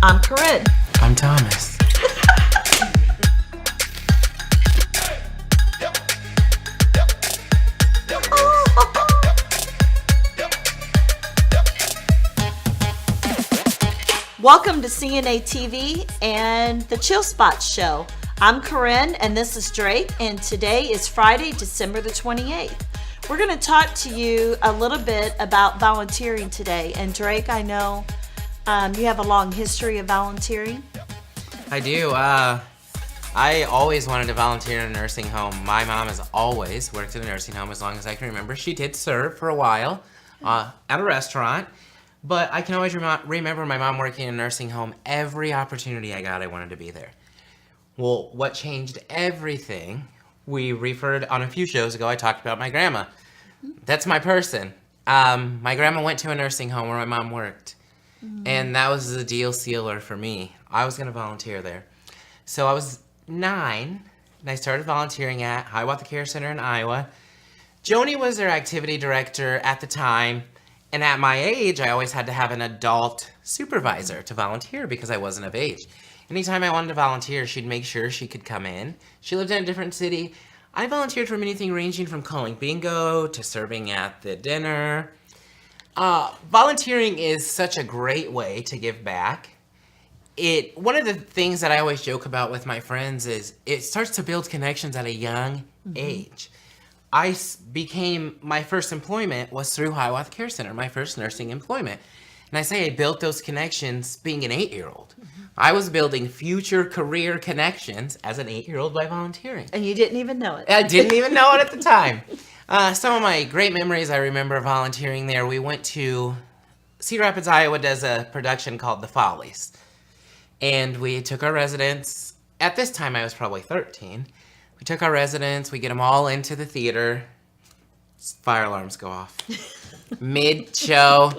I'm Karren. I'm Thomas. Welcome to CNA TV and the Chill Spots Show. I'm Karren and this is Drake, and today is Friday, December the 28th. We're going to talk to you a little bit about volunteering today. And Drake, I know you have a long history of volunteering. I do. I always wanted to volunteer in a nursing home. My mom has always worked in a nursing home as long as I can remember. She did serve for a while at a restaurant, but I can always remember my mom working in a nursing home. Every opportunity I got, I wanted to be there. Well, what changed everything, we referred on a few shows ago, I talked about my grandma. That's my person. My grandma went to a nursing home where my mom worked. And that was the deal sealer for me. I was going to volunteer there. So I was 9, and I started volunteering at Hiawatha Care Center in Iowa. Joanie was their activity director at the time, and at my age, I always had to have an adult supervisor to volunteer because I wasn't of age. Anytime I wanted to volunteer, she'd make sure she could come in. She lived in a different city. I volunteered from anything ranging from calling bingo to serving at the dinner. Volunteering is such a great way to give back. One of the things that I always joke about with my friends is it starts to build connections at a young age. My first employment was through Hiawatha Care Center, my first nursing employment. And I say I built those connections being an 8-year-old. I was building future career connections as an 8-year-old by volunteering. And you didn't even know it. I didn't even know it at the time. Some of my great memories, I remember volunteering there. We went to Cedar Rapids, Iowa does a production called The Follies. And we took our residents, at this time I was probably 13. We took our residents, we get them all into the theater. Fire alarms go off. Mid-show,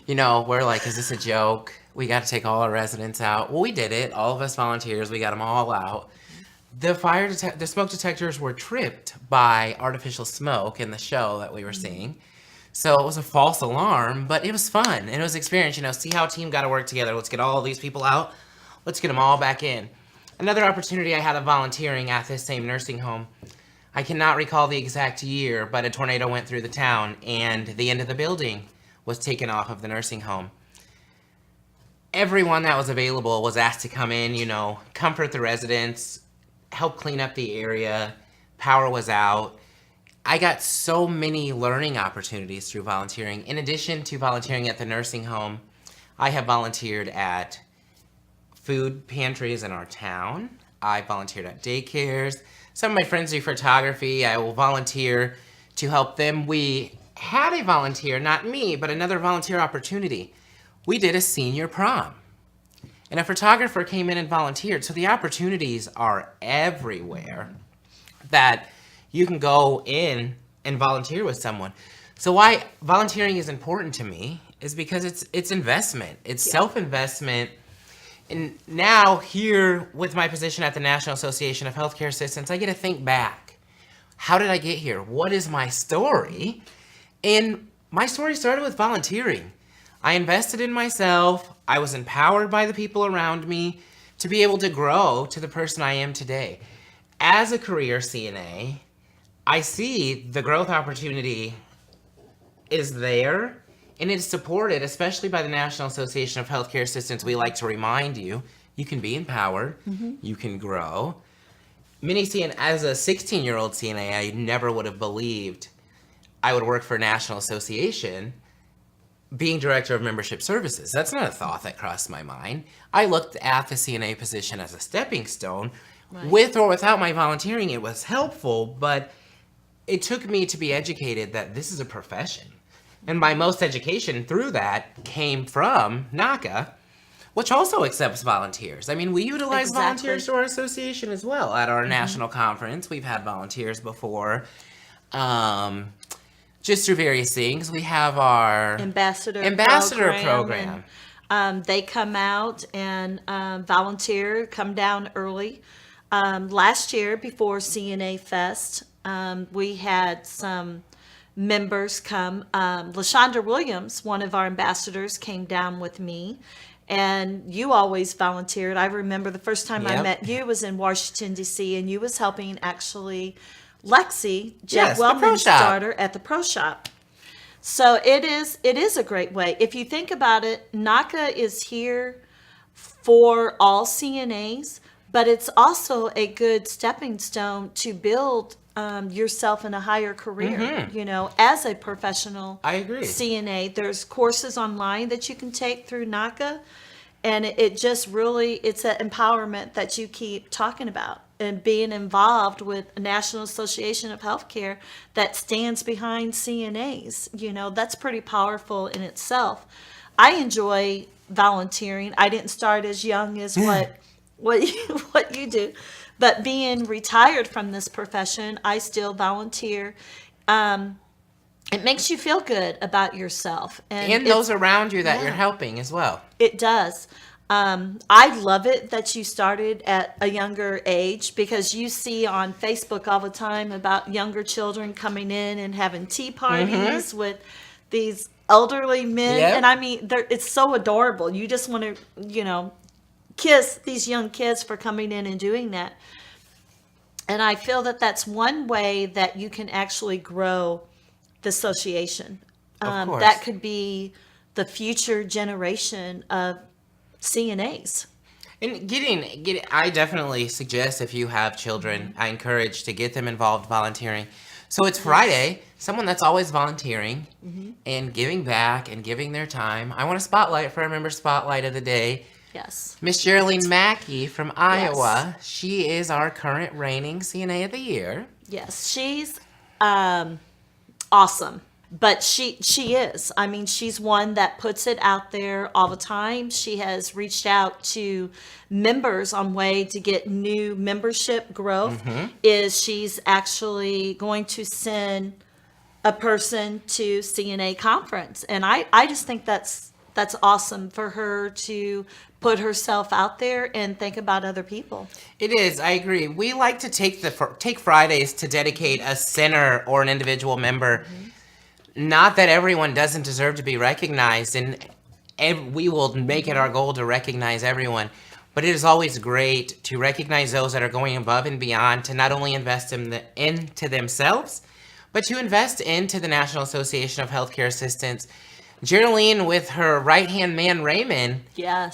we're like, is this a joke? We got to take all our residents out. Well, we did it. All of us volunteers, we got them all out. The smoke detectors were tripped by artificial smoke in the show that we were seeing. So it was a false alarm, but it was fun. And it was experience, see how a team got to work together. Let's get all of these people out. Let's get them all back in. Another opportunity I had of volunteering at this same nursing home, I cannot recall the exact year, but a tornado went through the town and the end of the building was taken off of the nursing home. Everyone that was available was asked to come in, comfort the residents, help clean up the area. Power was out. I got so many learning opportunities through volunteering. In addition to volunteering at the nursing home, I have volunteered at food pantries in our town. I volunteered at daycares. Some of my friends do photography. I will volunteer to help them. We had a volunteer, not me, but another volunteer opportunity. We did a senior prom. And a photographer came in and volunteered. So the opportunities are everywhere that you can go in and volunteer with someone. So why volunteering is important to me is because it's investment. It's self-investment. And now here with my position at the National Association of Healthcare Assistants, I get to think back. How did I get here? What is my story? And my story started with volunteering. I invested in myself. I was empowered by the people around me to be able to grow to the person I am today. As a career CNA, I see the growth opportunity is there. And it's supported, especially by the National Association of Healthcare Assistants. We like to remind you, you can be empowered, you can grow. As a 16-year-old CNA, I never would have believed I would work for a National Association being director of membership services. That's not a thought that crossed my mind. I looked at the CNA position as a stepping stone. Right. With or without my volunteering, it was helpful, but it took me to be educated that this is a profession. And my most education through that came from NAHCA, which also accepts volunteers. I mean, we utilize volunteers to our association as well. At our national conference, we've had volunteers before. Just through various things. We have our ambassador program. They come out and volunteer, come down early. Last year, before CNA Fest, we had some members come. LaShonda Williams, one of our ambassadors, came down with me, And you always volunteered. I remember the first time I Yep. met you was in Washington, D.C., and you was helping actually Lexi, Jeff Yes, the Pro Wellman's Shop. daughter, at the Pro Shop. So it is a great way. If you think about it, NAHCA is here for all CNAs, but it's also a good stepping stone to build yourself in a higher career, as a professional I agree. CNA. There's courses online that you can take through NAHCA, and it just really, it's an empowerment that you keep talking about, and being involved with a National Association of Healthcare that stands behind CNAs. That's pretty powerful in itself. I enjoy volunteering. I didn't start as young as what you do, but being retired from this profession, I still volunteer. It makes you feel good about yourself, And those around you that you're helping as well. It does. I love it that you started at a younger age, because you see on Facebook all the time about younger children coming in and having tea parties with these elderly men. Yep. And I mean, it's so adorable. You just want to, kiss these young kids for coming in and doing that. And I feel that that's one way that you can actually grow the association. Of course. That could be the future generation of CNAs. And I definitely suggest, if you have children, I encourage to get them involved volunteering. So it's Friday, someone that's always volunteering and giving back and giving their time. I want to spotlight for our member spotlight of the day. Yes. Miss Geraldine Mackey from Iowa. She is our current reigning CNA of the year. Yes, she's awesome. But she is. I mean, she's one that puts it out there all the time. She has reached out to members on way to get new membership growth. She's actually going to send a person to CNA conference. And I just think that's awesome for her to put herself out there and think about other people. It is. I agree. We like to take Fridays to dedicate a center or an individual member. Not that everyone doesn't deserve to be recognized, and we will make it our goal to recognize everyone. But it is always great to recognize those that are going above and beyond, to not only invest into themselves, but to invest into the National Association of Healthcare Assistants. Geraldine, with her right-hand man, Raymond,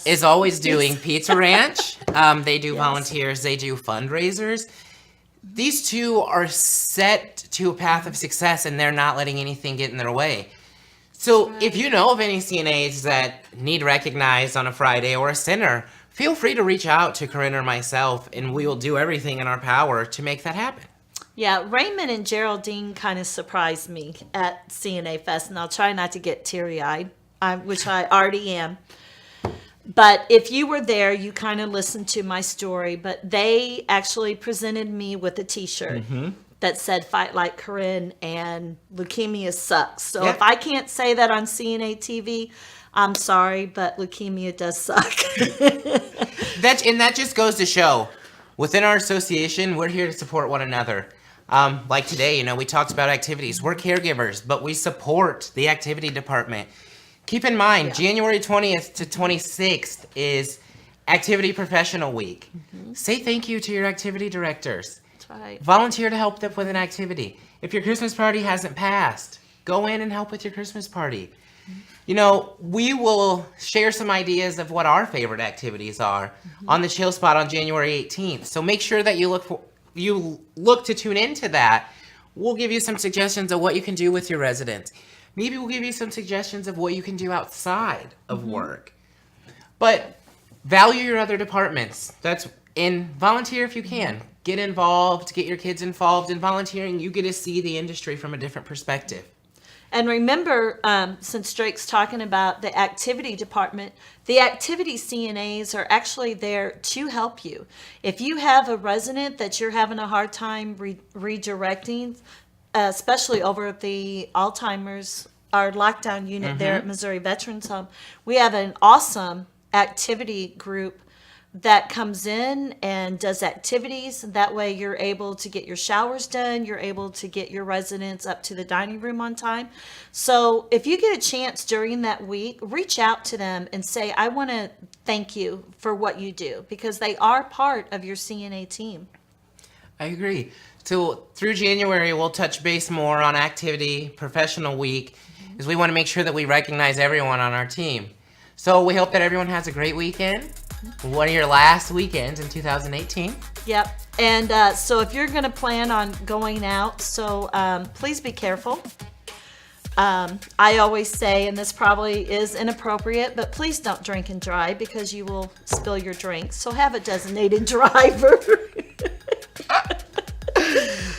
is always doing Pizza Ranch. They do volunteers. They do fundraisers. These two are set to a path of success, and they're not letting anything get in their way. So if you know of any CNAs that need recognized on a Friday or a center, feel free to reach out to Karren or myself, and we will do everything in our power to make that happen. Yeah, Raymond and Geraldine kind of surprised me at CNA Fest, and I'll try not to get teary-eyed, which I already am. But if you were there, you kind of listened to my story. But they actually presented me with a T-shirt that said "Fight Like Karren" and "Leukemia sucks." So if I can't say that on CNA TV, I'm sorry, but leukemia does suck. That just goes to show, within our association, we're here to support one another. Like today, we talked about activities. We're caregivers, but we support the activity department. Keep in mind, January 20th to 26th is Activity Professional Week. Say thank you to your activity directors. That's right. Volunteer to help them with an activity. If your Christmas party hasn't passed, go in and help with your Christmas party. We will share some ideas of what our favorite activities are on the Chill Spot on January 18th. So make sure that you look to tune into that. We'll give you some suggestions of what you can do with your residents. Maybe we'll give you some suggestions of what you can do outside of work. But value your other departments. Volunteer if you can. Get involved, get your kids involved in volunteering. You get to see the industry from a different perspective. And remember, since Drake's talking about the activity department, the activity CNAs are actually there to help you. If you have a resident that you're having a hard time redirecting, especially over at the Alzheimer's, our lockdown unit there at Missouri Veterans Home, we have an awesome activity group that comes in and does activities. That way you're able to get your showers done. You're able to get your residents up to the dining room on time. So if you get a chance during that week, reach out to them and say, I want to thank you for what you do, because they are part of your CNA team. I agree. So through January, we'll touch base more on activity, professional week, because we want to make sure that we recognize everyone on our team. So we hope that everyone has a great weekend. One of your last weekends in 2018. Yep. And so if you're going to plan on going out, so please be careful. I always say, and this probably is inappropriate, but please don't drink and drive, because you will spill your drink. So have a designated driver.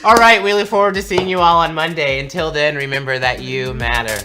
All right, we look forward to seeing you all on Monday. Until then, remember that you matter.